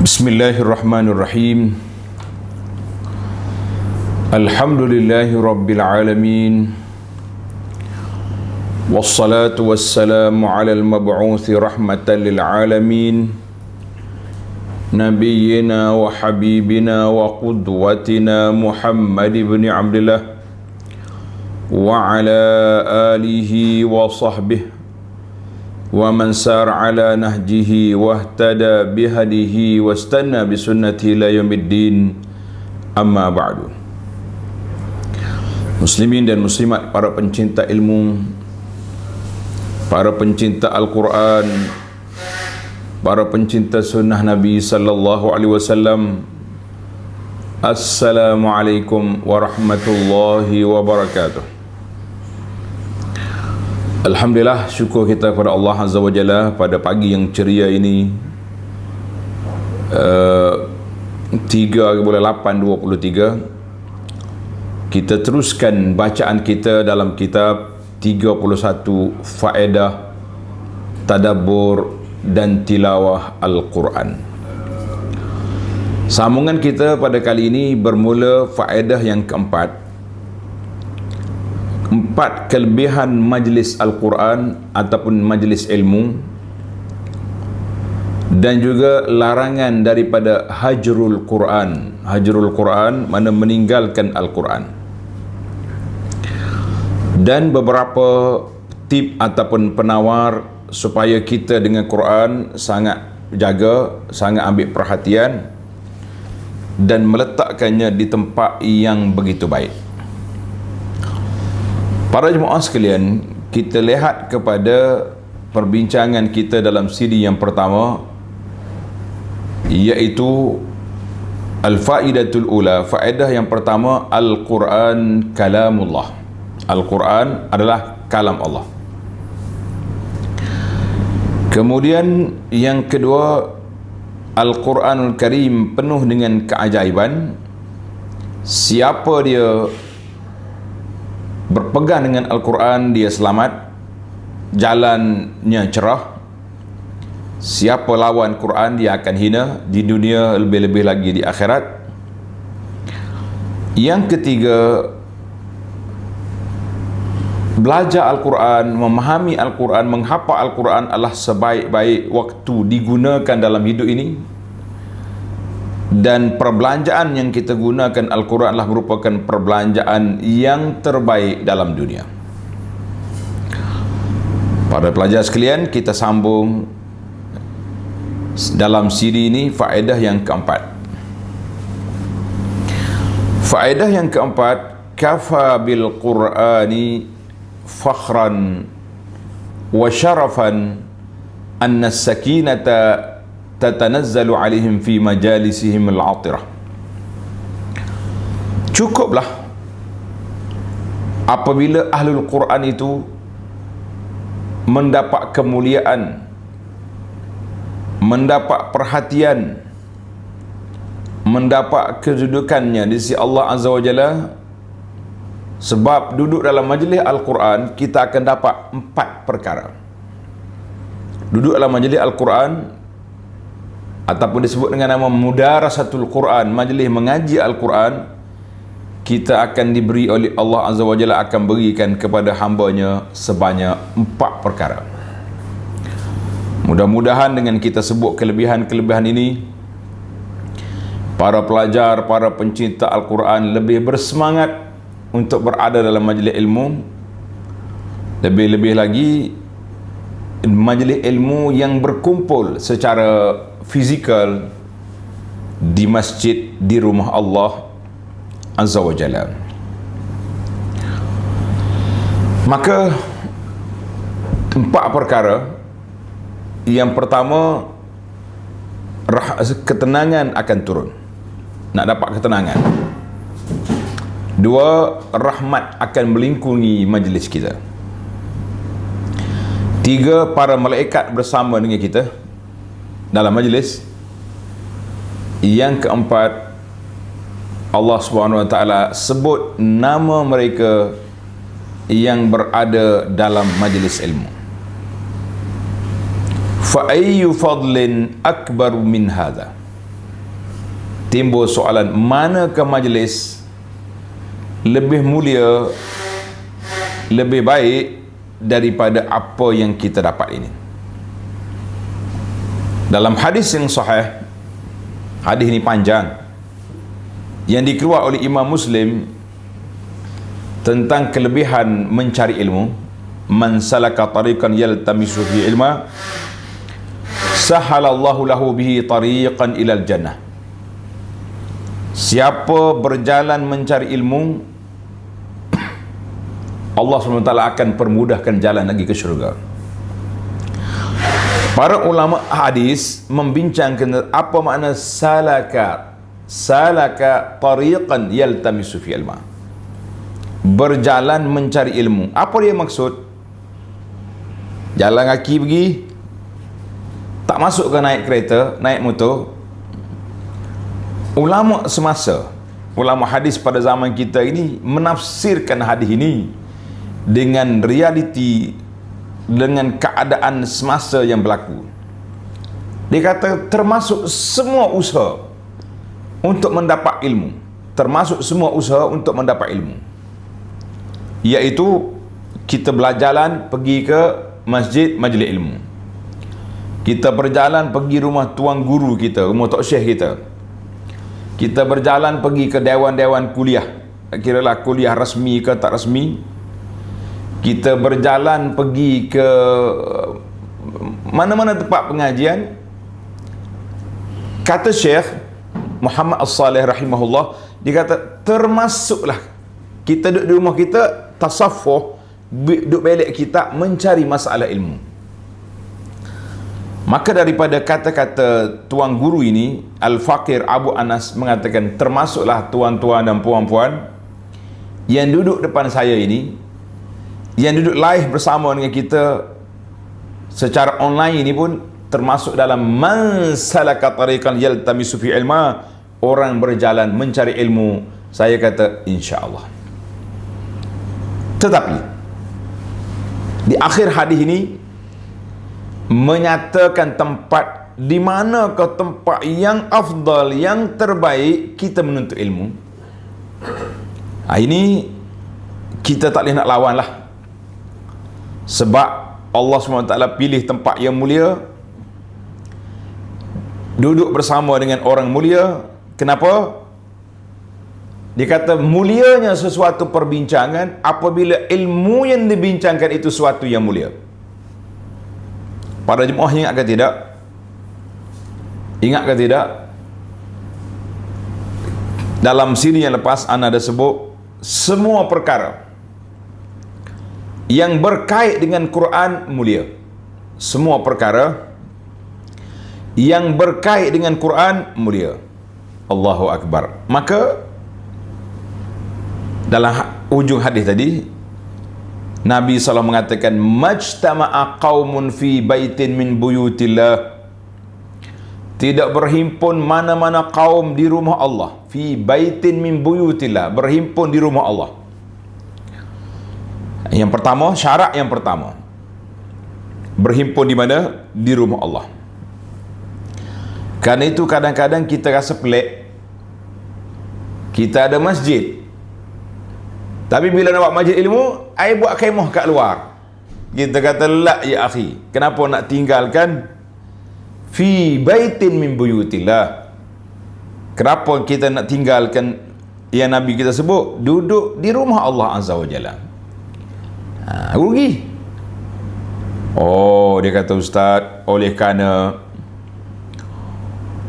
Bismillahirrahmanirrahim. Alhamdulillahi rabbil alamin. Wassalatu wassalamu ala al-mab'uthi rahmatan lil alamin. Nabiyyina wa habibina wa qudwatina Muhammad ibn Abdullah wa ala alihi wa sahbihi wa man sar ala nahjihi wahtada bihadihi wastanna bisunnati ila yaumiddin, amma ba'du. Muslimin dan muslimat, para pencinta ilmu, para pencinta Al-Quran, para pencinta sunnah Nabi sallallahu alaihi wasallam, Assalamualaikum warahmatullahi wabarakatuh. Alhamdulillah, syukur kita kepada Allah Azza wa Jalla pada pagi yang ceria ini, 3/8/23, kita teruskan bacaan kita dalam kitab 31 Faedah Tadabbur dan Tilawah Al-Quran. Sambungan kita pada kali ini bermula faedah yang keempat, 4 kelebihan majlis Al-Quran ataupun majlis ilmu, dan juga larangan daripada hajrul Quran. Hajrul Quran mana meninggalkan Al-Quran, dan beberapa tip ataupun penawar supaya kita dengan Quran sangat jaga, sangat ambil perhatian dan meletakkannya di tempat yang begitu baik. Para jemaah sekalian, kita lihat kepada perbincangan kita dalam siri yang pertama, iaitu Al-Faidatul Ula. Faedah yang pertama, Al-Quran Kalamullah. Al-Quran adalah kalam Allah. Kemudian yang kedua, Al-Quranul Karim penuh dengan keajaiban. Siapa dia berpegang dengan Al-Quran, dia selamat, jalannya cerah. Siapa lawan Quran, dia akan hina di dunia, lebih-lebih lagi di akhirat. Yang ketiga, belajar Al-Quran, memahami Al-Quran, menghafal Al-Quran adalah sebaik-baik waktu digunakan dalam hidup ini. Dan perbelanjaan yang kita gunakan Al-Quran adalah merupakan perbelanjaan yang terbaik dalam dunia. Para pelajar sekalian, kita sambung dalam siri ini faedah yang keempat. Faedah yang keempat, kafa bil Qur'ani fakhran wa syarafan anna sakinata tatanazzalu alaihim fi majalisihim al-atirah. Cukuplah apabila ahlul Quran itu mendapat kemuliaan, mendapat perhatian, mendapat kedudukannya di sisi Allah Azza wa Jalla. Sebab duduk dalam majlis Al-Quran, kita akan dapat 4 perkara. Duduk dalam majlis Al-Quran, ataupun disebut dengan nama Mudarasatul Quran, majlis mengaji Al-Quran, kita akan diberi oleh Allah Azza wa Jalla, akan berikan kepada hambanya sebanyak 4 perkara. Mudah-mudahan dengan kita sebut kelebihan-kelebihan ini, para pelajar, para pencinta Al-Quran lebih bersemangat untuk berada dalam majlis ilmu. Lebih-lebih lagi majlis ilmu yang berkumpul secara fizikal di masjid, di rumah Allah Azza wa Jalla. Maka 4 perkara. Yang pertama, ketenangan akan turun. Nak dapat ketenangan. 2, rahmat akan melingkungi majlis kita. 3, para malaikat bersama dengan kita dalam majlis. Yang keempat, Allah Subhanahu wa taala sebut nama mereka yang berada dalam majlis ilmu. Fa ayyu fadlin akbar min hadha. timbul soalan, manakah majlis lebih mulia, lebih baik daripada apa yang kita dapat ini. Dalam hadis yang sahih, hadis ini panjang, yang dikeluar oleh Imam Muslim tentang kelebihan mencari ilmu. Man salaka tariqan yaltamisu fi ilma sahalallahu lahu bihi tariqan ilal jannah. Siapa berjalan mencari ilmu, Allah SWT akan permudahkan jalan lagi ke syurga. Para ulama hadis membincangkan apa makna salaka tariqan yaltamisu fi ilma, berjalan mencari ilmu. Apa dia maksud? Jalan kaki pergi, tak masuk ke naik kereta, naik motor. Ulama semasa, ulama hadis pada zaman kita ini menafsirkan hadis ini dengan realiti, dengan keadaan semasa yang berlaku. Dia kata termasuk semua usaha untuk mendapat ilmu, termasuk semua usaha untuk mendapat ilmu, iaitu kita berjalan pergi ke masjid majlis ilmu, kita berjalan pergi rumah tuan guru kita, rumah tok syekh kita, kita berjalan pergi ke dewan-dewan kuliah, kiralah kuliah rasmi ke tak rasmi, kita berjalan pergi ke mana-mana tempat pengajian. Kata Syekh Muhammad As-Salih rahimahullah, dia kata termasuklah kita duduk di rumah kita tasaffuh, duduk balik kita mencari masalah ilmu. Maka daripada kata-kata tuan guru ini, Al-Faqir Abu Anas mengatakan, termasuklah tuan-tuan dan puan-puan yang duduk depan saya ini, yang duduk live bersama dengan kita secara online ini pun termasuk dalam man salaka tariqan yaltamisu fi ilma, orang berjalan mencari ilmu. Saya kata insya-Allah. Tetapi di akhir hadis ini menyatakan tempat di manakah tempat yang afdal, yang terbaik kita menuntut ilmu. Ini kita tak boleh nak lawan lah, sebab Allah SWT pilih tempat yang mulia, duduk bersama dengan orang mulia. Kenapa? Dia kata mulianya sesuatu perbincangan apabila ilmu yang dibincangkan itu sesuatu yang mulia. Para jemaah ingat ke tidak? Ingat ke tidak? Dalam siri yang lepas ana ada sebut semua perkara yang berkait dengan Quran mulia. Semua perkara yang berkait dengan Quran mulia. Allahu Akbar. Maka dalam ujung hadis tadi, Nabi SAW mengatakan, majtama'a qaumun fi baitin min buyutillah, tidak berhimpun mana-mana kaum di rumah Allah. Fi baitin min buyutillah, berhimpun di rumah Allah. Yang pertama, syarat yang pertama, berhimpun di mana? Di rumah Allah. Karena itu kadang-kadang kita rasa pelik, kita ada masjid, tapi bila nak buat majlis ilmu, ai buat kemah kat luar. Kita kata, la ya akhi, kenapa nak tinggalkan fi baitin min buyutillah? Kenapa kita nak tinggalkan yang Nabi kita sebut, duduk di rumah Allah Azza wa Jalla? Rugi. Oh, dia kata, Ustaz, oleh kerana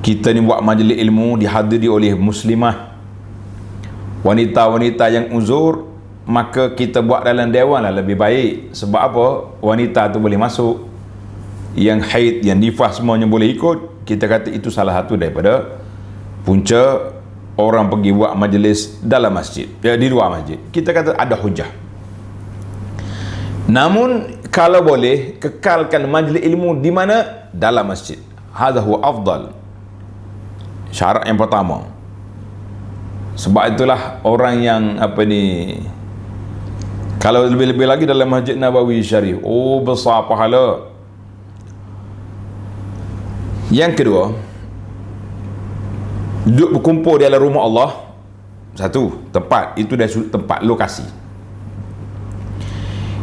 kita ni buat majlis ilmu dihadiri oleh muslimah, wanita-wanita yang uzur, maka kita buat dalam dewan lah lebih baik. Sebab apa? Wanita tu boleh masuk, yang haid, yang nifas semuanya boleh ikut. Kita kata itu salah satu daripada punca orang pergi buat majlis dalam masjid, ya, di luar masjid. Kita kata ada hujah. Namun kalau boleh, kekalkan majlis ilmu di mana? Dalam masjid. Hadha huwa afdal. Syarat yang pertama. Sebab itulah orang yang kalau lebih-lebih lagi dalam Masjid Nabawi Syarif, oh besar pahala. Yang kedua, Duduk berkumpul di dalam rumah Allah, satu tempat, itu dah tempat lokasi.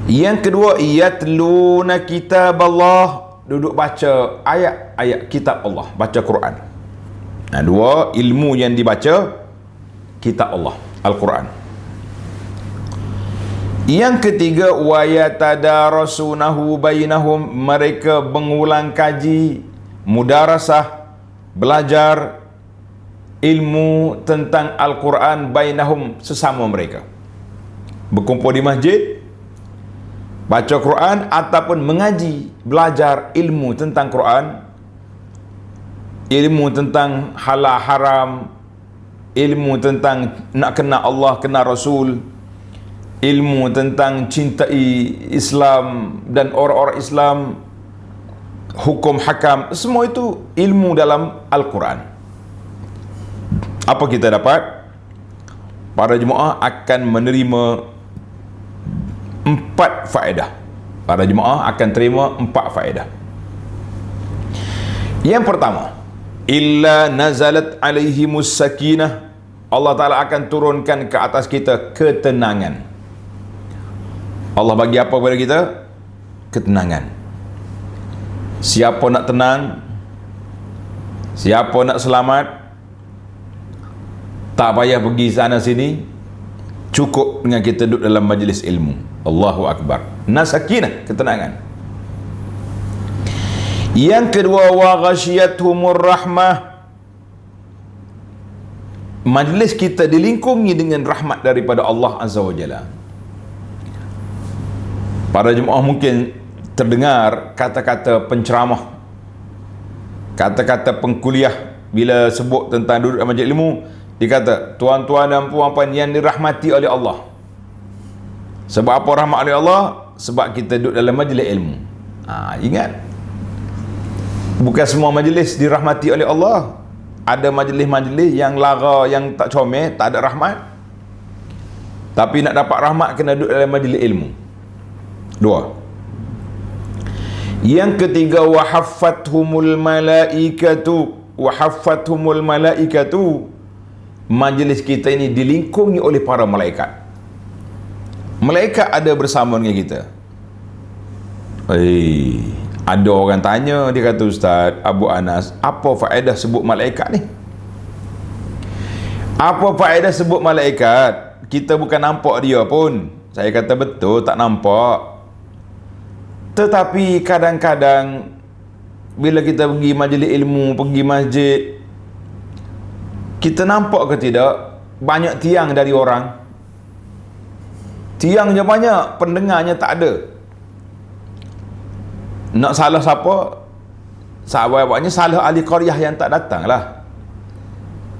Yang kedua, yatluna kitab Allah, duduk baca ayat-ayat kitab Allah, baca Quran. Nah, dua ilmu yang dibaca, kitab Allah, Al-Quran. Yang ketiga, wa yatadarasunahu bainahum, mereka mengulang kaji, mudarasah, belajar ilmu tentang Al-Quran bainahum, sesama mereka. Berkumpul di masjid, baca Quran ataupun mengaji, belajar ilmu tentang Quran, ilmu tentang halal haram, ilmu tentang nak kenal Allah, kenal Rasul, ilmu tentang cintai Islam dan orang-orang Islam, hukum hakam, semua itu ilmu dalam Al-Quran. Apa kita dapat? Para jemaah akan menerima 4 faedah. Para jemaah akan terima 4 faedah. Yang pertama, illa nazalat alaihimus sakinah, Allah Ta'ala akan turunkan ke atas kita ketenangan. Allah bagi apa kepada kita? Ketenangan. Siapa nak tenang, siapa nak selamat, tak payah pergi sana sini, cukup dengan kita duduk dalam majlis ilmu. Allahu Akbar. Nasakinah, ketenangan. Yang kedua, wa ghasyiathumur rahmah, majlis kita dilingkungi dengan rahmat daripada Allah Azza wa Jalla. Para jemaah mungkin terdengar kata-kata penceramah, kata-kata pengkuliah bila sebut tentang duduk dalam majlis ilmu, dia kata, tuan-tuan dan puan-puan yang dirahmati oleh Allah. Sebab apa rahmat oleh Allah? Sebab kita duduk dalam majlis ilmu. Ingat, bukan semua majlis dirahmati oleh Allah. Ada majlis-majlis yang lara, yang tak comel, tak ada rahmat. Tapi nak dapat rahmat kena duduk dalam majlis ilmu. 2. Yang ketiga, wa haffathumul malaikatu, wa haffathumul malaikatu, majlis kita ini dilingkungi oleh para malaikat. Malaikat ada bersama dengan kita. Ada orang tanya, dia kata, Ustaz Abu Anas, apa faedah sebut malaikat ni? Apa faedah sebut malaikat? Kita bukan nampak dia pun. Saya kata betul, tak nampak. Tetapi kadang-kadang bila kita pergi majlis ilmu, pergi masjid, kita nampak ke tidak banyak tiang dari orang. Tiangnya banyak, pendengarnya tak ada. Nak salah siapa? Sahabat-sahabatnya salah ahli qaryah yang tak datang lah.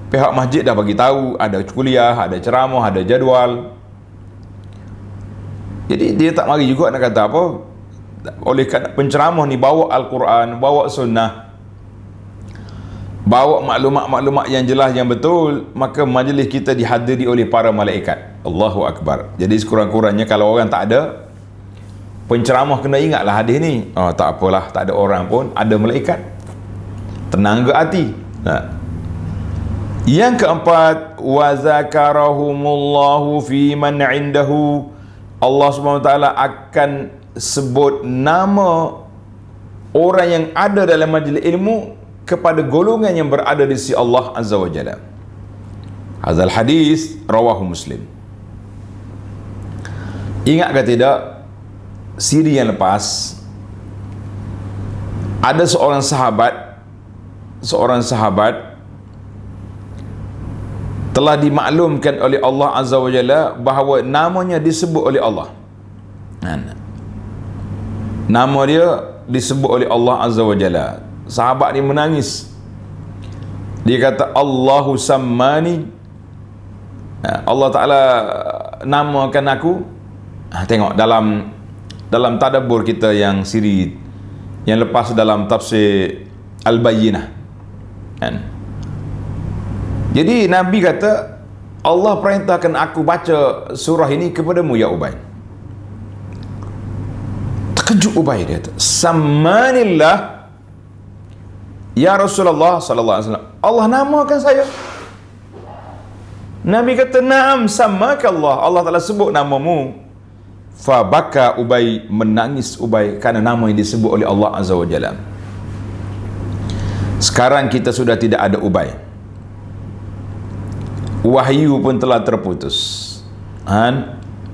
Pihak masjid dah bagi tahu, ada kuliah, ada ceramah, ada jadual. Jadi dia tak mari juga nak kata apa. Oleh kerana penceramah ni bawa Al-Quran, bawa sunnah, bawa maklumat-maklumat yang jelas, yang betul, maka majlis kita dihadiri oleh para malaikat. Allahu Akbar. Jadi sekurang-kurangnya kalau orang tak ada, penceramah kena ingatlah hadis ni. Tak apalah, tak ada orang pun, ada malaikat. Tenang ke hati. Yang keempat, wa zakarahumullahu fi man indahu, Allah SWT akan sebut nama orang yang ada dalam majlis ilmu kepada golongan yang berada di sisi Allah Azza wa Jalla. Hazal hadis rawahu Muslim. Ingat ke tidak, siri yang lepas ada seorang sahabat telah dimaklumkan oleh Allah Azza wa Jalla bahawa namanya disebut oleh Allah. Nama dia disebut oleh Allah Azza wa Jalla. Sahabat ni menangis. Dia kata, Allahu sammani, Allah Ta'ala namakan aku. Tengok dalam tadabbur kita yang siri yang lepas dalam tafsir Al-Bayyinah kan? Jadi Nabi kata, Allah perintahkan aku baca surah ini kepadamu ya Ubay. Terkejut Ubay, dia kata, Sammanillah ya Rasulullah sallallahu alaihi wasallam, Allah namakan saya. Nabi kata, "Na'am, samakallah." Allah Ta'ala sebut namamu. Fabaka Ubay, menangis Ubay kerana nama yang disebut oleh Allah Azza wa Jalla. Sekarang kita sudah tidak ada Ubay. Wahyu pun telah terputus.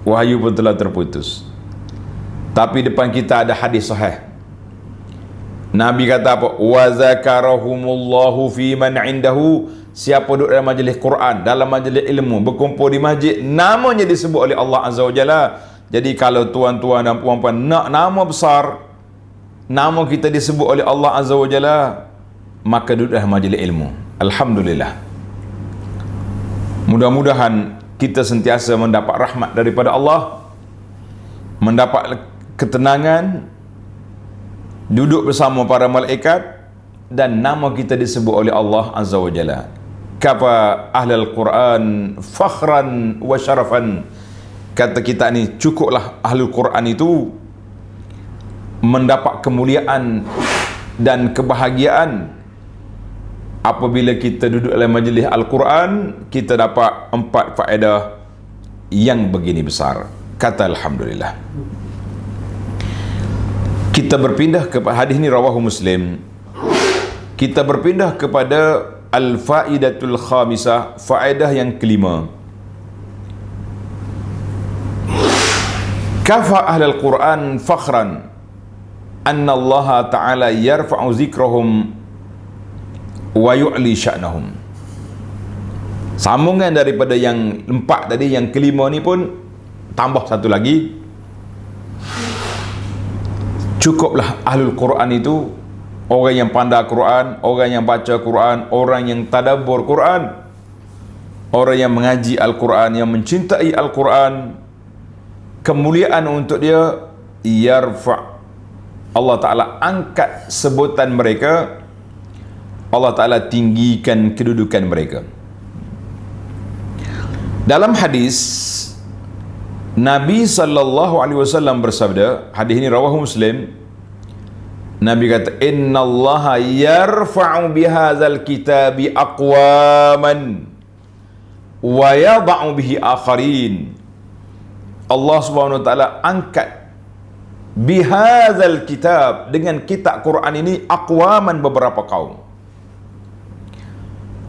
Wahyu pun telah terputus. Tapi depan kita ada hadis sahih. Nabi kata apa? Wa zakarahumullahu fi man indahu. Siapa duduk dalam majlis Quran, dalam majlis ilmu, berkumpul di masjid, namanya disebut oleh Allah Azza wa Jalla. Jadi kalau tuan-tuan dan puan-puan nak nama besar, nama kita disebut oleh Allah Azza wa Jalla, maka duduk dalam majlis ilmu. Alhamdulillah. Mudah-mudahan kita sentiasa mendapat rahmat daripada Allah, mendapat ketenangan, duduk bersama para malaikat, dan nama kita disebut oleh Allah Azza wa Jalla. Kafa ahlul Quran fakhran wa syarafan. Kata kita ni, cukuplah ahlul Quran itu mendapat kemuliaan dan kebahagiaan. Apabila kita duduk dalam majlis Al-Quran, kita dapat 4 faedah yang begini besar. Kata Alhamdulillah. Kita berpindah kepada hadis ni rawahu Muslim. Kita berpindah kepada al-faidatul khamisah, faedah yang kelima. Kafa ahlul Quran fakhran anna Allah Ta'ala yarfa'u zikrahum wa yu'li sya'nahum. Sambungan daripada yang 4 tadi, yang kelima ni pun tambah satu lagi. Cukuplah ahlul Quran itu orang yang pandai Quran, orang yang baca Quran, orang yang tadabbur Quran, orang yang mengaji Al-Quran, yang mencintai Al-Quran. Kemuliaan untuk dia, yarfa', Allah Ta'ala angkat sebutan mereka, Allah Ta'ala tinggikan kedudukan mereka. Dalam hadis, Nabi SAW bersabda, hadis ini rawahu Muslim, Nabi kata, "Inna Allah yarfa'u bihadzal kitabi aqwaman wa yada'u bihi akharin." Allah Subhanahu wa Ta'ala angkat bihadzal kitab, dengan kitab Quran ini, aqwaman, beberapa kaum,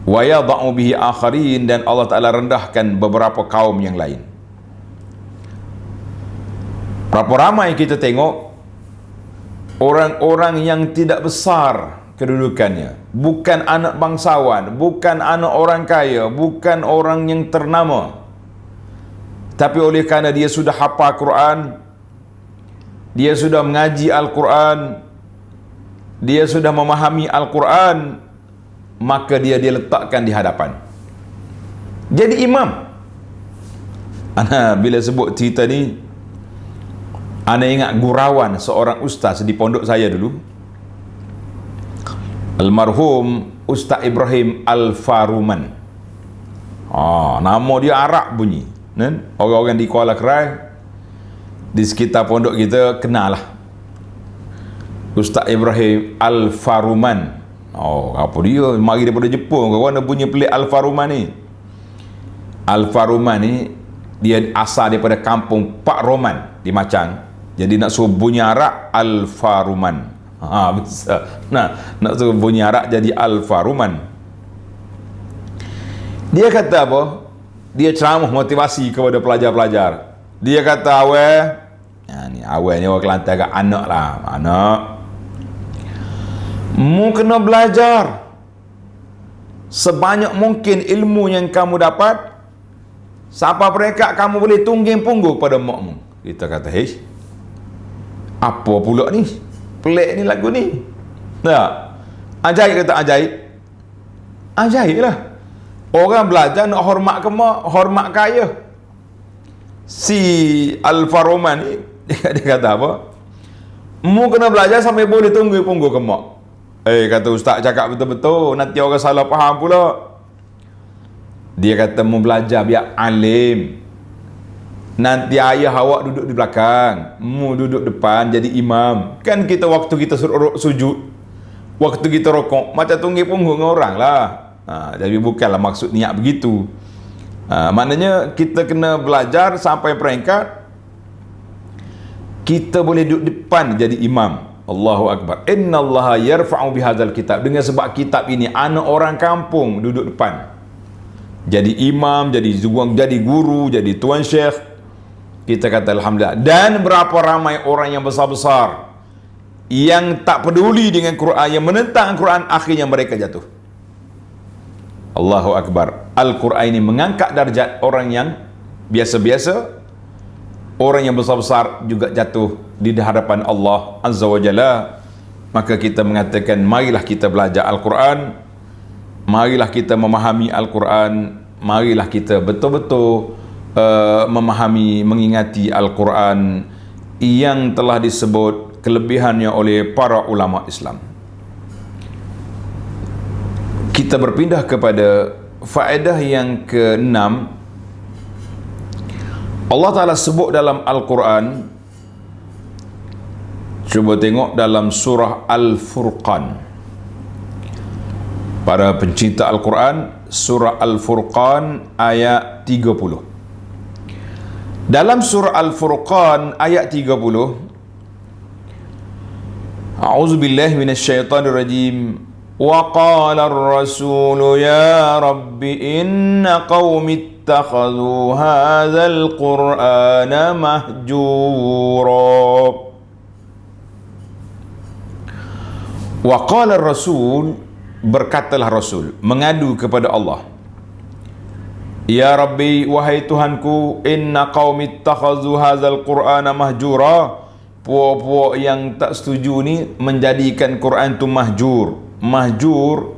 wa yada'u bihi akharin, dan Allah Ta'ala rendahkan beberapa kaum yang lain. Berapa ramai kita tengok orang-orang yang tidak besar kedudukannya, bukan anak bangsawan, bukan anak orang kaya, bukan orang yang ternama, tapi oleh kerana dia sudah hafal Quran, dia sudah mengaji Al-Quran, dia sudah memahami Al-Quran, maka dia diletakkan di hadapan, jadi imam. Ana bila sebut cerita ni, ana ingat gurauan seorang ustaz di pondok saya dulu, almarhum Ustaz Ibrahim Al-Faruman. Nama dia Arab bunyi, kan? Orang-orang di Kuala Kerai, di sekitar pondok kita kenal lah Ustaz Ibrahim Al-Faruman. Apa dia? Mari daripada Jepun. Korang punya pelik Al-Faruman ni. Al-Faruman ni, dia asal daripada kampung Pak Roman di Macang. Jadi nak suruh bunyi Arab, Al-Faruman. Bisa. Nak suruh bunyi Arab jadi Al-Faruman. Dia kata apa? Dia ceramah motivasi kepada pelajar-pelajar. Dia kata, ni awal ni orang Kelantan kat anak lah. Anak, mu kena belajar sebanyak mungkin ilmu yang kamu dapat, sampai peringkat kamu boleh tungging punggung pada makmu. Kita kata, apa pula ni? Pelik ni lagu ni. Tak? Ajaib kata ajaib. Ajaib lah. Orang belajar nak hormat ke mak, hormat kaya. Si Al-Faruman ni, dia kata apa? Mu kena belajar sampai boleh tunggu punggung ke mak. Kata ustaz cakap betul-betul, nanti orang salah faham pula. Dia kata, mu belajar biar alim. Nanti ayah awak duduk di belakang, mu duduk depan jadi imam. Kan kita waktu kita sujud, waktu kita rokok, macam tunggih punggung orang lah. Jadi bukanlah maksud niat begitu. Maknanya kita kena belajar sampai peringkat kita boleh duduk depan jadi imam. Allahu Akbar. Innallaha yarfa'u bihadzal kitab. Dengan sebab kitab ini, anak orang kampung duduk depan. Jadi imam, jadi guru, jadi tuan syekh. Kita kata alhamdulillah. Dan berapa ramai orang yang besar-besar yang tak peduli dengan Quran, yang menentang Quran, akhirnya mereka jatuh. Allahu Akbar. Al-Quran ini mengangkat darjat orang yang biasa-biasa, orang yang besar-besar juga jatuh di hadapan Allah Azza wa Jalla. Maka kita mengatakan, marilah kita belajar Al-Quran, marilah kita memahami Al-Quran, marilah kita betul-betul memahami, mengingati Al-Quran yang telah disebut kelebihannya oleh para ulama Islam. Kita berpindah kepada faedah yang ke-6. Allah Ta'ala sebut dalam Al-Quran, cuba tengok dalam surah Al-Furqan. Para pencinta Al-Quran, surah Al-Furqan ayat 30. Dalam surah Al-Furqan ayat 30, A'udzubillahi minasyaitanir rajim. Wa qala ar-rasul ya rabbi inna qaumi ittakhadhu hadzal qur'ana mahjura. Wa qala ar-rasul, berkatalah Rasul, mengadu kepada Allah. Ya Rabbi, wahai Tuhanku, inna qaumi ittakhadhu hadzal qur'ana mahjura. Puak-puak yang tak setuju ni menjadikan Quran tu mahjur. Mahjur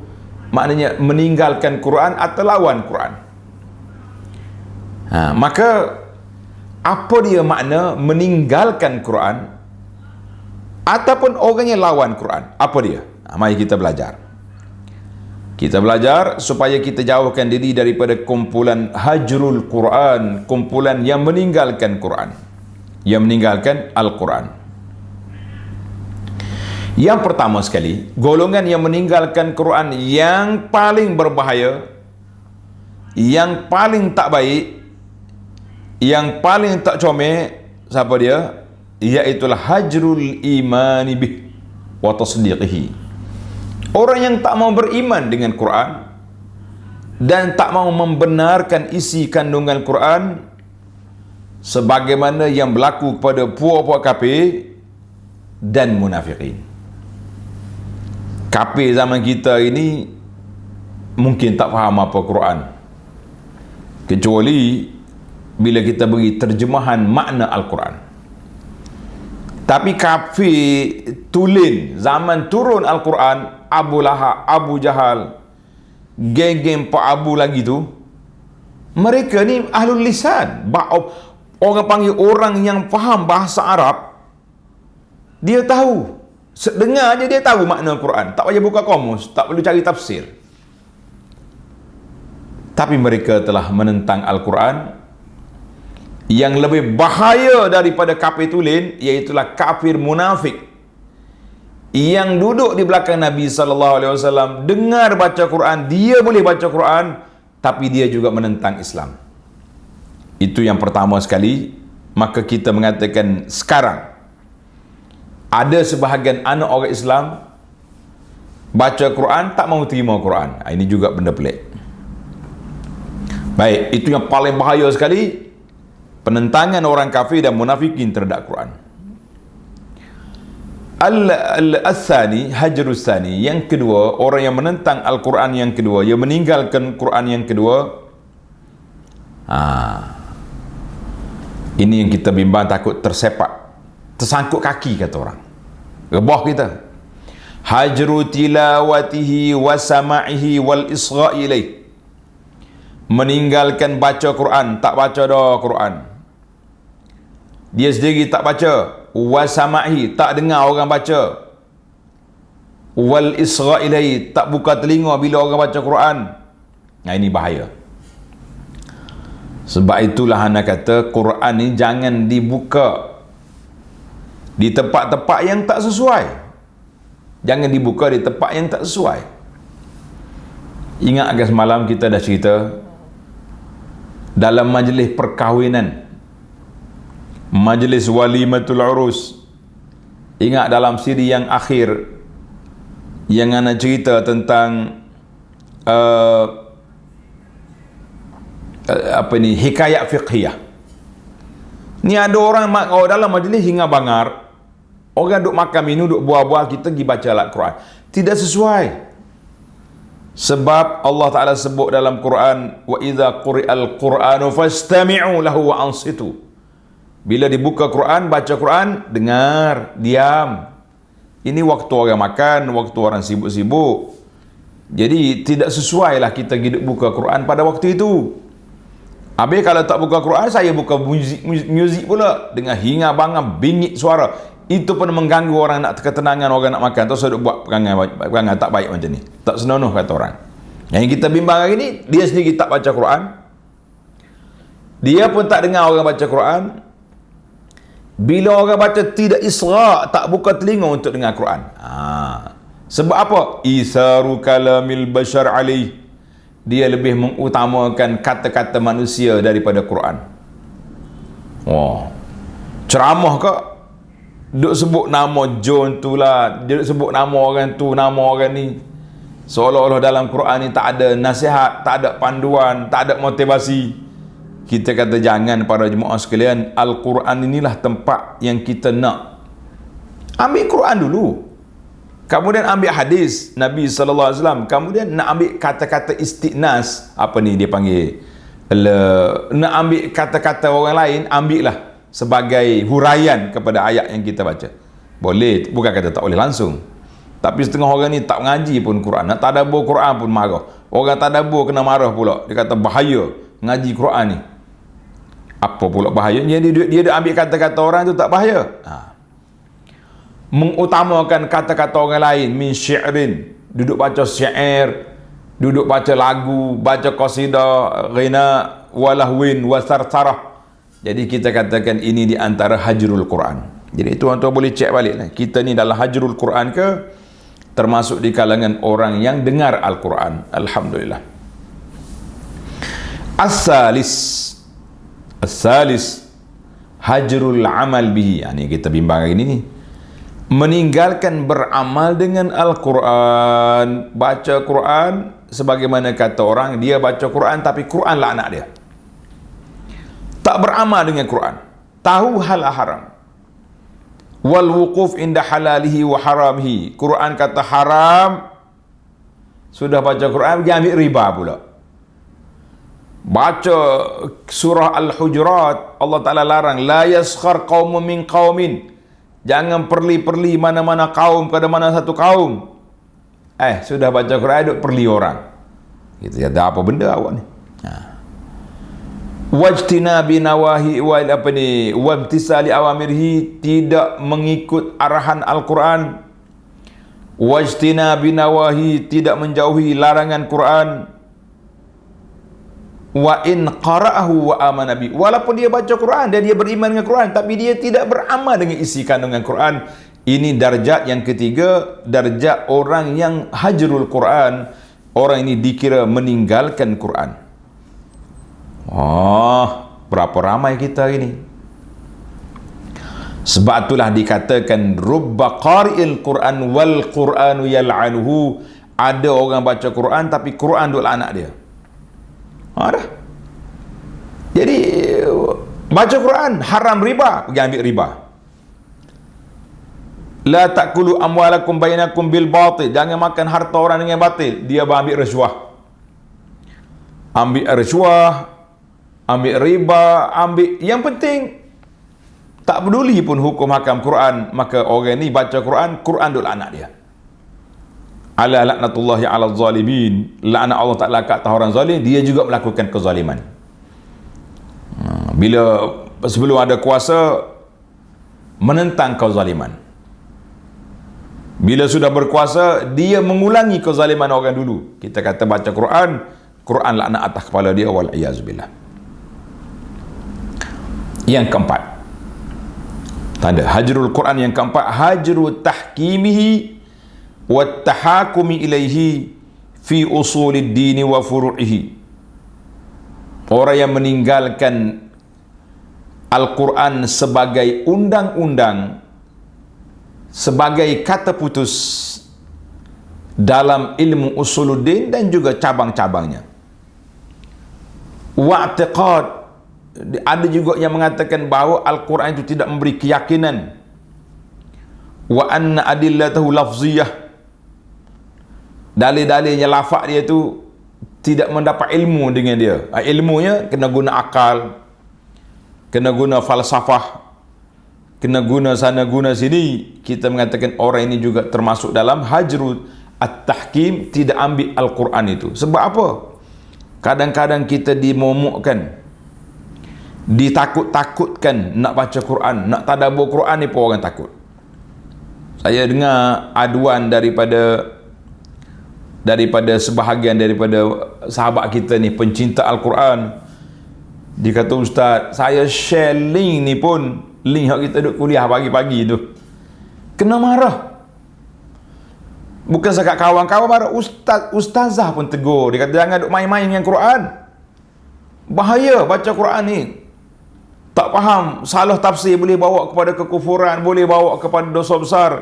maknanya meninggalkan Quran atau lawan Quran. Maka apa dia makna meninggalkan Quran ataupun orang yang lawan Quran? Apa dia? Mari kita belajar. Kita belajar supaya kita jauhkan diri daripada kumpulan hajrul Quran, kumpulan yang meninggalkan Quran, yang meninggalkan Al-Quran. Yang pertama sekali, golongan yang meninggalkan Quran yang paling berbahaya, yang paling tak baik, yang paling tak comel, siapa dia? Iaitulah hajrul imani bih wa tasdiqihi. Orang yang tak mau beriman dengan Quran dan tak mau membenarkan isi kandungan Quran, sebagaimana yang berlaku kepada puak-puak kafir dan munafikin. Kafir zaman kita ini mungkin tak faham apa Quran, kecuali bila kita beri terjemahan makna Al-Quran. Tapi kafir tulen zaman turun Al-Quran, Abu Lahab, Abu Jahal, geng-geng Pak Abu lagi tu, mereka ni ahlul lisan. Orang panggil orang yang faham bahasa Arab, dia tahu. Dengar aja dia tahu makna Quran. Tak payah buka kamus, tak perlu cari tafsir. Tapi mereka telah menentang Al-Quran. Yang lebih bahaya daripada kafir tulen, iaitulah kafir munafik yang duduk di belakang Nabi SAW, dengar baca Quran, dia boleh baca Quran, tapi dia juga menentang Islam. Itu yang pertama sekali. Maka kita mengatakan sekarang ada sebahagian anak orang Islam baca Quran, tak mau terima Quran. Ini juga benda pelik. Baik, itu yang paling bahaya sekali, penentangan orang kafir dan munafikin terhadap Quran. Al-Thani, hajrus thani, yang kedua, orang yang menentang Al-Quran yang kedua, yang meninggalkan Quran yang kedua. Ini yang kita bimbang, takut tersepak, tersangkut kaki, kata orang. Rebah kita. Hajru tilawatihi wa sama'ihi wal isra'i ilaih. Meninggalkan baca Quran, tak baca dah Quran. Dia sendiri tak baca. Wa sama'ihi, tak dengar orang baca. Wal isra'i ilaih, tak buka telinga bila orang baca Quran. Ini bahaya. Sebab itulah anak kata Quran ni jangan dibuka di tempat-tempat yang tak sesuai. Jangan dibuka di tempat yang tak sesuai. Ingat agak semalam kita dah cerita dalam majlis perkahwinan, majlis walimatul urus. Ingat dalam siri yang akhir yang ana cerita tentang hikayat fiqhiyah. Ni ada orang dalam majlis hingga bangar, orang duk makan minum, duk buah-buah, kita pergi baca Al-Quran. Tidak sesuai. Sebab Allah Ta'ala sebut dalam Quran, wa idza quri'al Qur'anu fastami'u lahu wa ansitu. Bila dibuka Quran, baca Quran, dengar, diam. Ini waktu orang makan, waktu orang sibuk-sibuk. Jadi tidak sesuai lah kita hidup buka Quran pada waktu itu. Habis kalau tak buka Quran, saya buka muzik pula dengan hinga bangang, bingit suara. Itu pun mengganggu orang nak ketenangan, orang nak makan. Terus duk buat perangai tak baik macam ni. Tak senonoh kata orang. Yang kita bimbang hari ni, dia sendiri tak baca Quran. Dia pun tak dengar orang baca Quran. Bila orang baca tidak isra', tak buka telinga untuk dengar Quran. Sebab apa? Isaru kalamil bashar alaih. Dia lebih mengutamakan kata-kata manusia daripada Quran. Ceramah ke? Duk sebut nama John tu lah, dia duk sebut nama orang tu, nama orang ni. Seolah-olah dalam Quran ni tak ada nasihat, tak ada panduan, tak ada motivasi. Kita kata jangan para jemaah sekalian, Al-Quran inilah tempat yang kita nak. Ambil Quran dulu. Kemudian ambil hadis Nabi SAW. Kemudian nak ambil kata-kata istiqnas. Apa ni dia panggil? Nak ambil kata-kata orang lain, ambillah sebagai huraian kepada ayat yang kita baca. Boleh, bukan kata tak boleh langsung. Tapi setengah orang ni tak mengaji pun Quran. Nak tadabbur Quran pun marah. Orang tadabbur kena marah pula. Dia kata bahaya ngaji Quran ni. Apa pula bahaya? Dia ambil kata-kata orang tu tak bahaya. Mengutamakan kata-kata orang lain, min syi'rin, duduk baca syair, duduk baca lagu, baca qasidah, ghina, walahwin, wasarsarah. Jadi kita katakan ini di antara hajrul Quran. Jadi tuan-tuan boleh cek balik lah. Kita ni dalam hajrul Quran ke termasuk di kalangan orang yang dengar Al-Quran? Alhamdulillah. As-salis hajrul amal bihi. Ini kita bimbang ini ni. Meninggalkan beramal dengan Al-Quran. Baca Quran sebagaimana kata orang, dia baca Quran tapi Quran lah anak dia. Tak beramal dengan Quran. Tahu hal haram. Wal wuquf inda halalihi wa haramihi. Quran kata haram, sudah baca Quran pergi ambil riba pula. Baca surah Al-Hujurat, Allah Ta'ala larang, la yaskhar qaumun min qaumin. Jangan perli-perli mana-mana kaum kepada mana satu kaum. Sudah baca Quran, duk perli orang. Kita kata apa benda awak ni? Wajtina binawahi wamtisali awamirhi, tidak mengikut arahan Al-Quran. Wajtina binawahi, tidak menjauhi larangan Quran. Wa in qara'ahu wa amana bi, walaupun dia baca Quran dan dia beriman dengan Quran, tapi dia tidak beramal dengan isi kandungan Quran. Ini darjat yang ketiga, darjat orang yang hajrul Quran. Orang ini dikira meninggalkan Quran. Berapa ramai kita ini. Sebab itulah dikatakan rubba qari'il Quran wal Quranu yal'anuhu. Ada orang baca Quran tapi Quran duk anak dia. Dah. Jadi baca Quran haram riba, pergi ambil riba. La ta'kulu amwalakum bainakum bil batil. Jangan makan harta orang dengan batil. Dia ambil rasuah. Ambil rasuah, ambil riba, ambil, yang penting tak peduli pun hukum hakam Quran, maka orang ni baca Quran, Quran duk anak dia. Ala laknatullahi ala zalimin. Laknat Allah Ta'ala kat orang zalim, dia juga melakukan kezaliman. Bila sebelum ada kuasa, menentang kezaliman. Bila sudah berkuasa, dia mengulangi kezaliman orang dulu. Kita kata baca Quran, Quran laknat atas kepala dia, wal'iyazubillah. Yang keempat, tanda hajrul Quran yang keempat, hajru tahkimihi wattahakumi ilaihi fi usulid dini wa furu'ihi. Orang yang meninggalkan Al-Quran sebagai undang-undang, sebagai kata putus dalam ilmu usuluddin dan juga cabang-cabangnya. Wa'tiqad, ada juga yang mengatakan bahawa Al-Quran itu tidak memberi keyakinan. Wa anna adillatahu lafziyah, dalil-dalilnya lafaz dia tu tidak mendapat ilmu dengan dia. Ilmunya kena guna akal, kena guna falsafah, kena guna sana guna sini. Kita mengatakan orang ini juga termasuk dalam hajrul at-tahkim, tidak ambil Al-Quran itu. Sebab apa? Kadang-kadang kita dimomokkan, ditakut-takutkan nak baca Quran, nak tadabbur Quran ni pun orang takut. Saya dengar aduan daripada sebahagian daripada sahabat kita ni, pencinta Al-Quran. Dia kata, "Ustaz, saya share link ni pun, link yang kita duduk kuliah pagi-pagi tu, kena marah. Bukan sekat kawan-kawan marah, ustazah pun tegur. Dia kata, jangan duduk main-main dengan Quran. Bahaya baca Quran ni. Tak faham, salah tafsir boleh bawa kepada kekufuran, boleh bawa kepada dosa besar."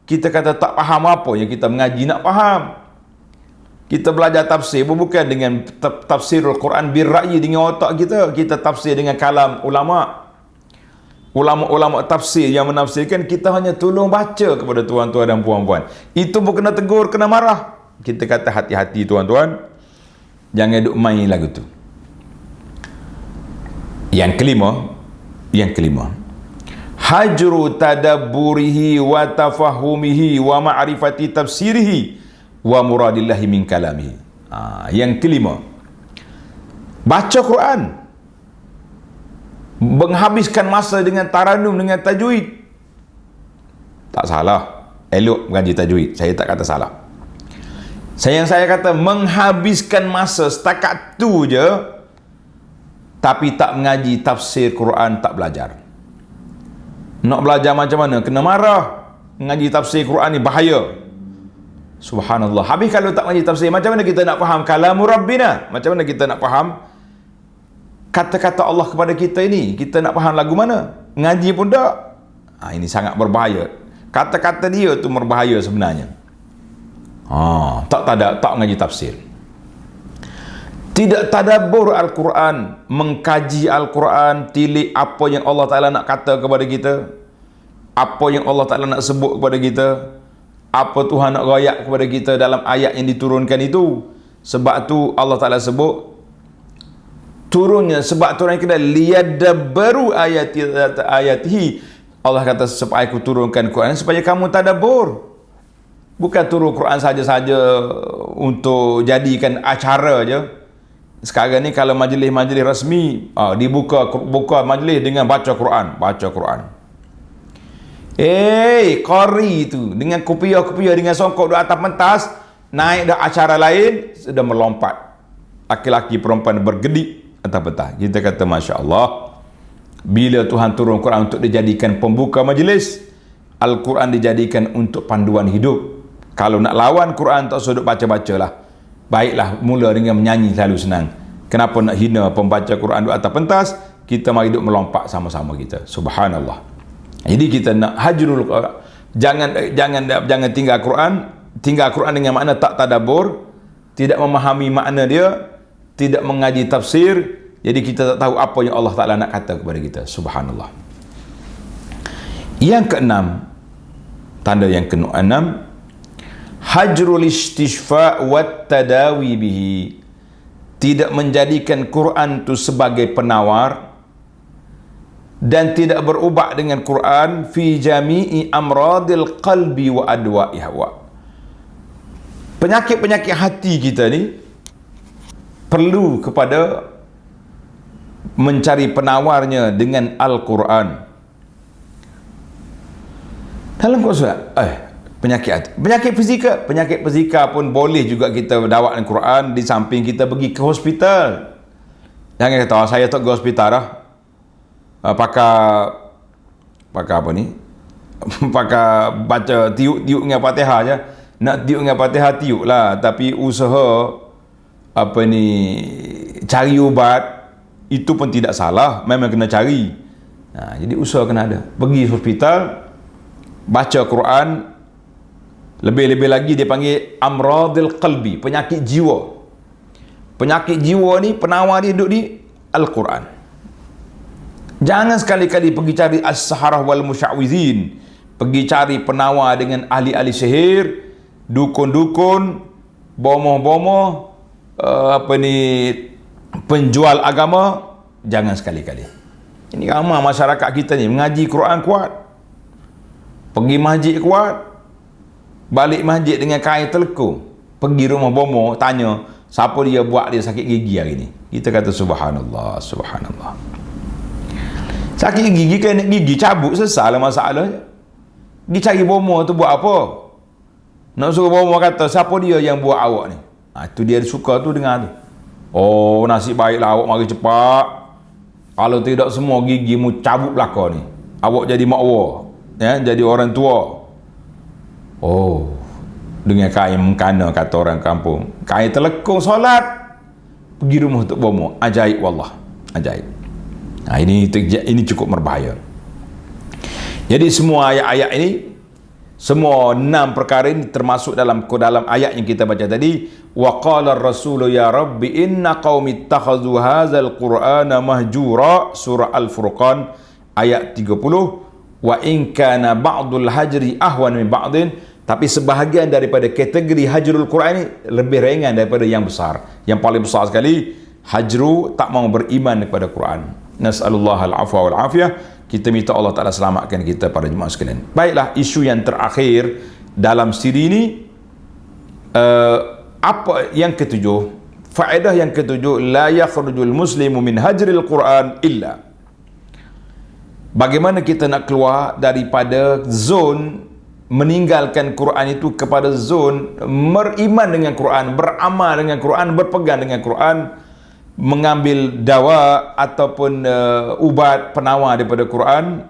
Kita kata tak faham apa yang kita mengaji nak faham. Kita belajar tafsir bukan dengan tafsirul Quran birra'yi dengan otak kita. Kita tafsir dengan kalam ulama. Ulama-ulama tafsir yang menafsirkan, kita hanya tolong baca kepada tuan-tuan dan puan-puan. Itu pun kena tegur, kena marah. Kita kata hati-hati tuan-tuan, jangan duk main lagu tu. Yang kelima, hajru tadabburihi wa tafahumihi wa ma'rifati tafsirihi wa muradillahi min kalamihi. Yang kelima, baca Quran, menghabiskan masa dengan taranum, dengan tajwid. Tak salah, elok mengaji tajwid, saya tak kata salah. Saya kata menghabiskan masa setakat tu je, tapi tak mengaji tafsir Quran, tak belajar. Nak belajar macam mana? Kena marah. Mengaji tafsir Quran ni bahaya. Subhanallah. Habis kalau tak mengaji tafsir, macam mana kita nak faham kalamu Rabbina? Macam mana kita nak faham kata-kata Allah kepada kita ini? Kita nak faham lagu mana? Ngaji pun tak. Ini sangat berbahaya. Kata-kata dia tu berbahaya sebenarnya. Tak mengaji tafsir. Tidak tadabbur Al-Quran, mengkaji Al-Quran, tilik apa yang Allah Ta'ala nak kata kepada kita, apa yang Allah Ta'ala nak sebut kepada kita, apa Tuhan nak rayak kepada kita dalam ayat yang diturunkan itu. Sebab tu Allah Ta'ala sebut turunnya, sebab turun kita liyadabbaru ayatihi. Allah kata, supaya aku turunkan Quran supaya kamu tadabbur. Bukan turun Quran saja-saja untuk jadikan acara je. Sekarang ni kalau majlis-majlis rasmi, dibuka majlis dengan baca Quran. Qari tu dengan kopiah-kopiah, dengan songkok di atas pentas, naik dah acara lain, sudah melompat. Laki-laki perempuan bergedik atas pentas. Kita kata Masya Allah, bila Tuhan turun Quran untuk dijadikan pembuka majlis, Al-Quran dijadikan untuk panduan hidup. Kalau nak lawan Quran, tak usah duk baca-bacalah. Baiklah, mula dengan menyanyi selalu senang. Kenapa nak hina pembaca Quran di atas pentas? Kita mari duk melompat sama-sama kita. Subhanallah. Jadi kita nak hajrul, jangan tinggal Quran. Tinggal Quran dengan makna tak tadabbur, tidak memahami makna dia, tidak mengaji tafsir. Jadi kita tak tahu apa yang Allah Ta'ala nak kata kepada kita. Subhanallah. Yang keenam, tanda yang keenam, hajrul istishfa' wat tadawi bihi. Tidak menjadikan Quran itu sebagai penawar dan tidak berubat dengan Quran fi jami'i amradil qalbi wa adwa'iha. Penyakit-penyakit hati kita ni perlu kepada mencari penawarnya dengan Al-Quran. Dalam Quran, penyakit fizikal pun boleh juga kita dakwah Al-Quran di samping kita pergi ke hospital. Jangan kata, saya tak ke hospital dah. Pakai apa ni? Pakai baca tiup dengan Fatihah je. Nak tiup dengan Fatihah tiup lah, tapi usaha cari ubat itu pun tidak salah, memang kena cari. Jadi usaha kena ada. Pergi hospital, baca Quran. Lebih-lebih lagi dia panggil amradil qalbi, penyakit jiwa. Penyakit jiwa ni penawar dia duduk di Al-Quran. Jangan sekali-kali pergi cari as-saharah wal musya'wizin, pergi cari penawar dengan ahli-ahli sihir, dukun-dukun, bomoh-bomoh, penjual agama. Jangan sekali-kali. Ini ramai masyarakat kita ni mengaji Quran kuat, pergi masjid kuat, balik masjid dengan kain telekung, pergi rumah bomoh tanya siapa dia buat dia sakit gigi hari ni. Kita kata subhanallah, subhanallah. Sakit gigi, kena gigi cabut, selesai lah masalahnya. Pergi cari bomoh tu buat apa? Nak suruh bomoh kata siapa dia yang buat awak ni. Tu dia suka tu dengar tu. Oh, nasib baiklah awak mari cepat. Kalau tidak semua gigi mu cabut belakang ni. Awak jadi makwa, jadi orang tua. Oh, dengan kain mengkana, kata orang kampung. Kain telekung solat, pergi rumah untuk bomoh. Ajaib wallah, ajaib. Ini cukup berbahaya. Jadi semua ayat-ayat ini, semua 6 perkara ini termasuk dalam ayat yang kita baca tadi. Wa qala ar-rasulu ya rabbi inna qaumi ittakhadhu hadzal qur'ana mahjura, surah Al-Furqan ayat 30. Wa in kana ba'dul hajri ahwan min ba'din, tapi sebahagian daripada kategori hajrul Quran ini lebih ringan daripada yang besar. Yang paling besar sekali, hajru, tak mau beriman kepada Quran. Nas'alullah al-afwa wal-afiyah. Kita minta Allah Ta'ala selamatkan kita pada jemaah sekalian. Baiklah, isu yang terakhir dalam siri ini, apa yang ketujuh, faedah yang ketujuh, la yakhrujul muslimu min hajril Quran illa. Bagaimana kita nak keluar daripada zon meninggalkan Quran itu kepada zon beriman dengan Quran, beramal dengan Quran, berpegang dengan Quran, mengambil dawa ataupun ubat penawar daripada Quran.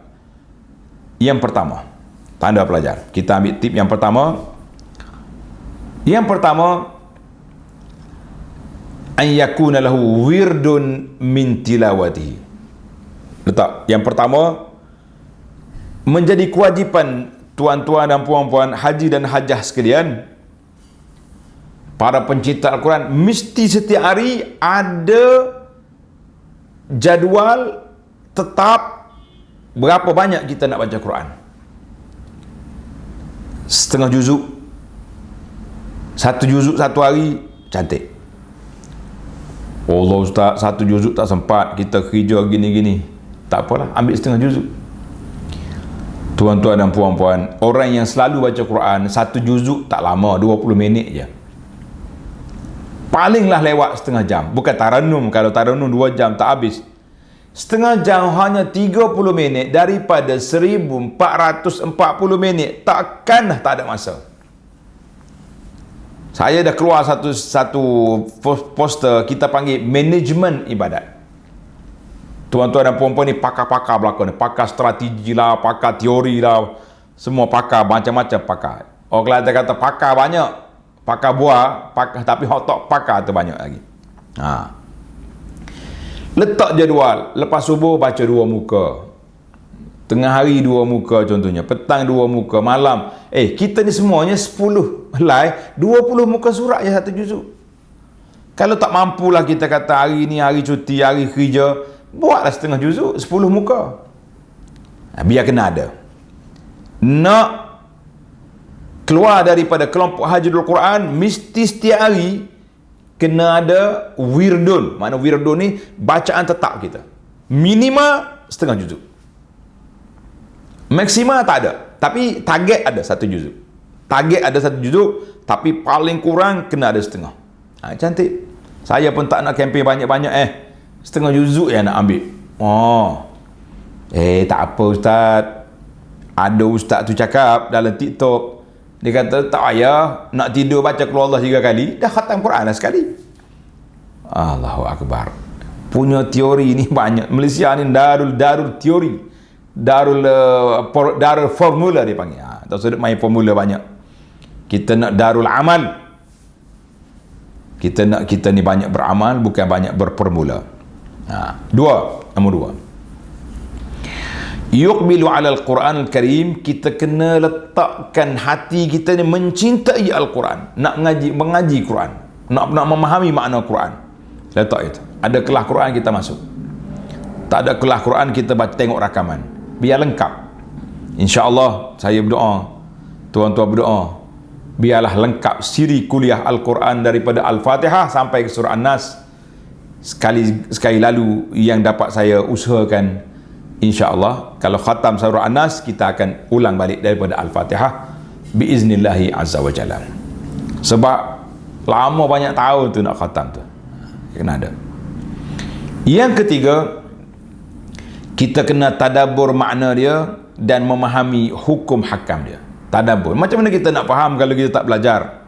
Yang pertama, tanda pelajar, kita ambil tip yang pertama. Yang pertama, an yakuna lahu wirdun min tilawatihi. Letak yang pertama, menjadi kewajipan tuan-tuan dan puan-puan haji dan hajah sekalian, para pencinta Al-Quran, mesti setiap hari ada jadual tetap berapa banyak kita nak baca Quran. Setengah juzuk, 1 juzuk satu hari, cantik. Allah Ustaz, 1 juzuk tak sempat, kita kerja gini-gini. Tak apalah, ambil setengah juzuk. Tuan-tuan dan puan-puan, orang yang selalu baca Quran, 1 juzuk tak lama, 20 minit je. Palinglah lewat setengah jam. Bukan taranum, kalau taranum 2 jam tak habis. Setengah jam hanya 30 minit daripada 1440 minit, takkanlah tak ada masa. Saya dah keluar satu poster, kita panggil manajemen ibadat. Tuan-tuan dan puan-puan ni pakar-pakar belakang ni, pakar strategi lah, pakar teori lah, semua pakar, macam-macam pakar. Orang Kelantan kata pakar banyak, pakar buah, pakar, tapi otak pakar tu banyak lagi. Letak jadual, lepas subuh baca 2 muka, tengah hari 2 muka contohnya, petang 2 muka, malam. Kita ni semuanya 10 helai, 20 muka surat je 1 juzuk. Kalau tak mampulah kita kata hari ni hari cuti, hari kerja, buatlah setengah juzuk, 10 muka. Biar kena ada. Nak keluar daripada kelompok hajrul Quran, mesti setiap hari kena ada wirdun. Mana wirdun ni? Bacaan tetap kita. Minimal setengah juzuk. Maksimal tak ada. Tapi target ada 1 juzuk. Target ada 1 juzuk, tapi paling kurang kena ada setengah. Cantik. Saya pun tak nak kempen banyak-banyak. Setengah juzuk yang nak ambil. Tak apa Ustaz. Ada Ustaz tu cakap dalam TikTok, dia kata tak payah nak tidur baca Qul Allah 3 kali, dah khatam Quran dah sekali. Allahu Akbar. Punya teori ni banyak. Malaysia ni darul teori, darul formula dia panggil. Tak usah main formula banyak. Kita nak darul amal. Kita nak kita ni banyak beramal, bukan banyak berformula. Nombor dua. Yuqbilu 'ala al-Quran al-Karim, kita kena letakkan hati kita ni mencintai Al-Quran, nak mengaji Quran, nak memahami makna Quran. Letak itu. Ada kelas Quran kita masuk. Tak ada kelas Quran kita tengok rakaman. Biar lengkap. Insya-Allah saya berdoa, tuan-tuan berdoa, biarlah lengkap siri kuliah Al-Quran daripada Al-Fatihah sampai ke surah An-Nas. Sekali lalu yang dapat saya usahakan, insya-Allah kalau khatam surah An-Nas kita akan ulang balik daripada Al-Fatihah biiznillahi azza wa jalla. Sebab lama banyak tahun tu nak khatam tu. Kena ada. Yang ketiga, kita kena tadabbur makna dia dan memahami hukum hakam dia. Tadabbur. Macam mana kita nak faham kalau kita tak belajar?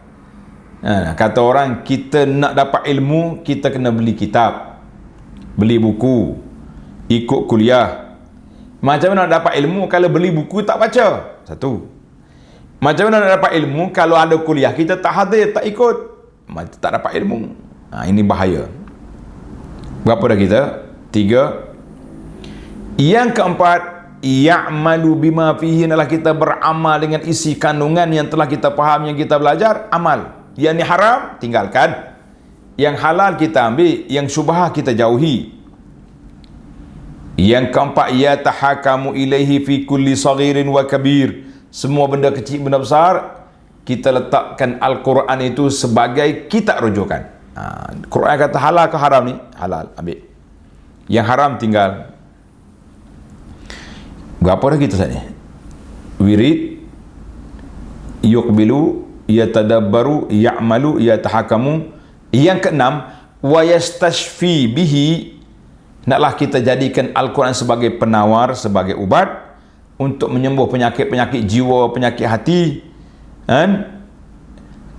Kata orang, kita nak dapat ilmu, kita kena beli kitab, beli buku, ikut kuliah. Macam mana nak dapat ilmu kalau beli buku tak baca? Satu. Macam mana nak dapat ilmu kalau ada kuliah kita tak hadir, tak ikut? Tak dapat ilmu. Ini bahaya. Berapa dah kita? 3. Yang keempat, ya'malu bima fihi, adalah kita beramal dengan isi kandungan yang telah kita faham, yang kita belajar, amal. Yang ni haram, tinggalkan. Yang halal kita ambil, yang syubhah kita jauhi. Yang keempat, ya tahakamu ilaihi fi kulli saghirin wa kabir, semua benda kecil benda besar kita letakkan Al-Quran itu sebagai kitab rujukan. Quran kata halal ke haram ni? Halal, ambil. Yang haram tinggal. Berapa dah kita saat ni? Wirid, yuqbilu, yatadabbaru, ya'malu, yatahakamu. Yang keenam, wa yastashfi bihi, naklah kita jadikan Al-Quran sebagai penawar, sebagai ubat untuk menyembuh penyakit-penyakit jiwa, penyakit hati.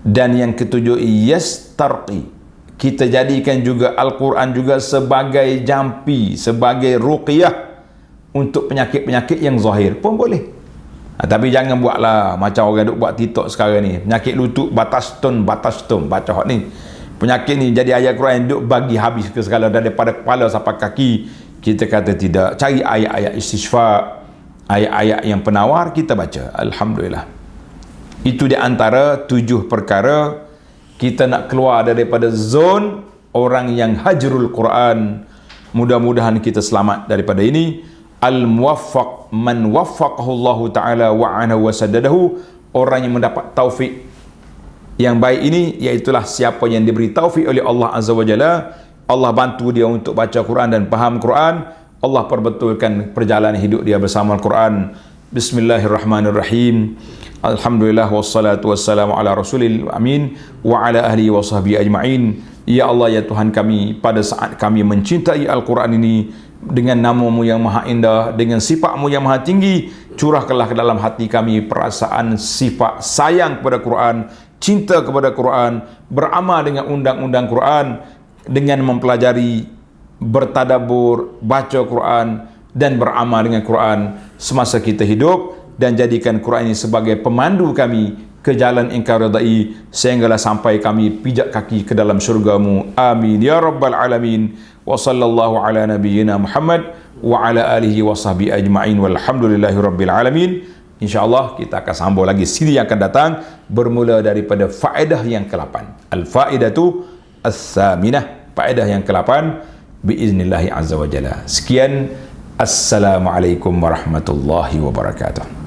Dan yang ketujuh, yastarqi, kita jadikan juga Al-Quran juga sebagai jampi, sebagai ruqyah untuk penyakit-penyakit yang zahir pun boleh. Tapi jangan buatlah macam orang duk buat TikTok sekarang ni, penyakit lutut batas tun baca hot ni. Penyakit ni jadi ayat Quran duk bagi habis ke segala, daripada kepala sampai kaki. Kita kata tidak, cari ayat-ayat istisfa, ayat-ayat yang penawar kita baca. Alhamdulillah. Itu di antara 7 perkara kita nak keluar daripada zon orang yang hajrul Quran. Mudah-mudahan kita selamat daripada ini. Al-muwaffaq man waffaqahu Allah Ta'ala wa'anahu wa saddadahu, orang yang mendapat taufik yang baik ini iaitulah siapa yang diberi taufik oleh Allah Azza wa Jalla. Allah bantu dia untuk baca Quran dan faham Quran. Allah perbetulkan perjalanan hidup dia bersama Al-Quran. Bismillahirrahmanirrahim. Alhamdulillah wassalatu wassalamu ala rasulil amin wa ala ahli wa sahbihi ajma'in. Ya Allah, ya Tuhan kami, pada saat kami mencintai Al-Quran ini dengan nama-Mu yang maha indah, dengan sifat-Mu yang maha tinggi, curahkanlah ke dalam hati kami perasaan sifat sayang kepada Quran, cinta kepada Quran, beramal dengan undang-undang Quran, dengan mempelajari, bertadabbur, baca Quran dan beramal dengan Quran semasa kita hidup, dan jadikan Quran ini sebagai pemandu kami ke jalan Engkau redai sehinggalah sampai kami pijak kaki ke dalam syurga-Mu. Amin ya rabbal alamin. Wa sallallahu ala nabiyyina Muhammad wa ala alihi wa sahbihi ajma'in walhamdulillahi rabbil alamin. InsyaAllah kita akan sambung lagi siri yang akan datang, bermula daripada faedah yang ke-8. Al-faedatu as-saminah, faedah yang ke-8 biiznillahi azza wa jalla. Sekian, assalamualaikum warahmatullahi wabarakatuh.